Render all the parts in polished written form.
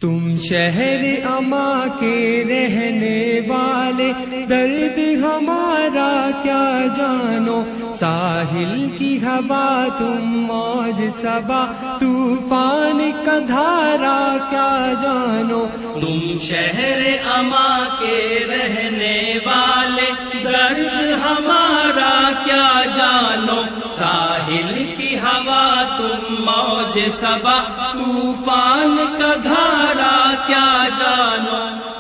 تم شہر اما کے رہنے والے، درد ہمارا کیا جانو، ساحل کی ہوا تم موج صبا، طوفان کا دھارا کیا جانو۔ تم شہر اما کے رہنے والے، درد ہمارا کیا جانو، ساحل کی ہوا تم موج صبا، طوفان کا دھارا کیا جانو۔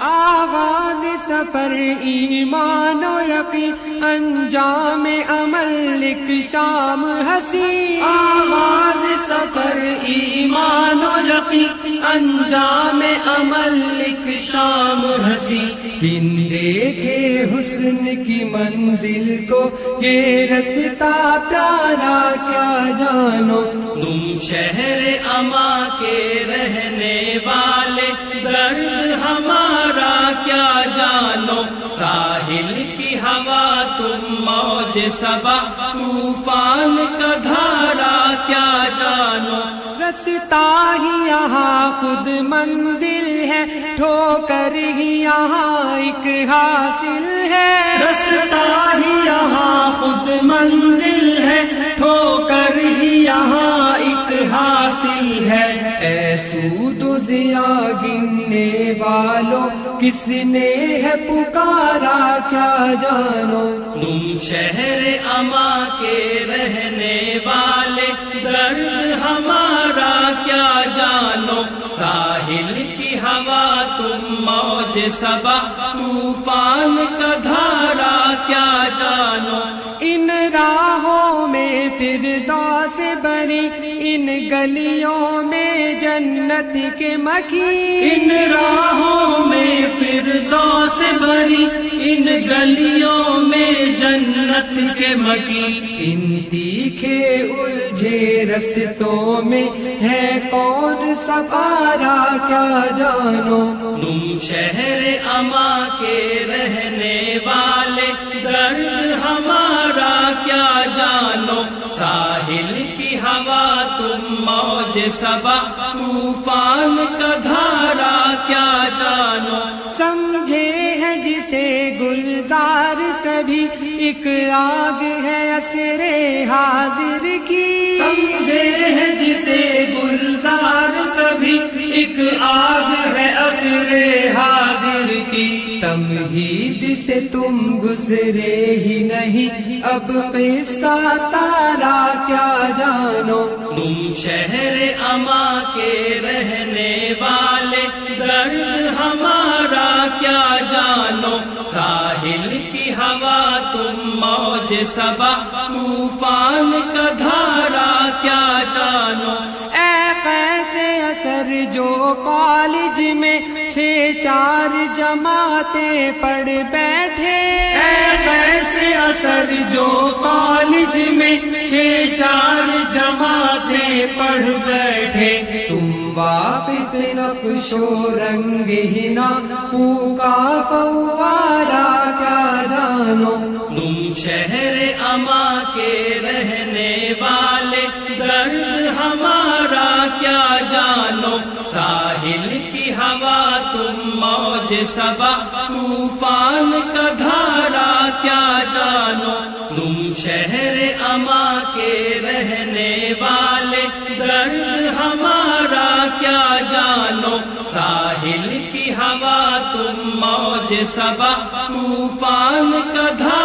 آغاز سفر ایمان و یقین، انجام عمل ایک شام ہنسی۔ آغاز سفر ایمان و یقین، انجام عمل ایک شام ہنسی۔ بن دیکھے حسن کی منزل کو، یہ رستہ پیارا کیا جانو۔ تم شہر اما کے رہنے والے، درد ہمارا کیا جانو، ساحل کی ہوا تم موج صبا، طوفان کا دھارا کیا جانو۔ رستہ ہی یہاں خود منزل ہے، ٹھوکر ہی یہاں ایک حاصل ہے۔ رستہ ہی یہاں خود منزل ہے، ٹھوکر ہی یہاں ایک حاصل ہے۔ اے سود و ضیا گننے والوں، کس نے ہے پکارا کیا جانو۔ تم شہر اما کے رہنے والے، درد ہمارا کیا جانو، ساحل کی ہوا تم موج صبا، طوفان کا دھارا کیا جانو۔ ان راہوں میں فردوس بری، ان گلیوں میں جنت کے مکین۔ ان راہوں میں فردوس بری، ان گلیوں میں جنت کے مکین۔ ان تیکھے الجھے رستوں میں ہے کون سوارا کیا جانو۔ تم شہر اما کے رہنے والے، درد ہمارا کیا جانو، ساحل کی ہوا تم موج صبا، طوفان کا دھارا کیا جانو۔ سمجھے ہے جسے گلزار سبھی، ایک آگ ہے عصر حاضر کی۔ سمجھے ہے جسے گلزار سبھی، ایک آگ ہے عصر حاضر کی۔ تمہید سے تم گزرے ہی نہیں، اب قصہ سارا کیا جانو۔ تم شہر اما کے رہنے والے، درد ہمارا کیا جانو، ساحل کی ہوا تم موج صبا، طوفان کا دھارا کیا جانو۔ اے قیس اثر جو کالج میں 6-4 جماعتیں پڑھ بیٹھے۔ اے قیس اثر جو کالج میں 6-4 جماعتیں پڑھ بیٹھے۔ تم واقف نقش و رنگ ہنا، خو کا فوارا کیا جانو۔ تم شہر اما کے رہنے والے، درد ہمارا کیا جانو، ساحل کی ہوا تم موج صبا، طوفان کا دھارا کیا جانو۔ تم شہر اما کے رہنے والے، درد ہمارا کیا جانو، ساحل کی ہوا تم موج صبا، طوفان کا دھارا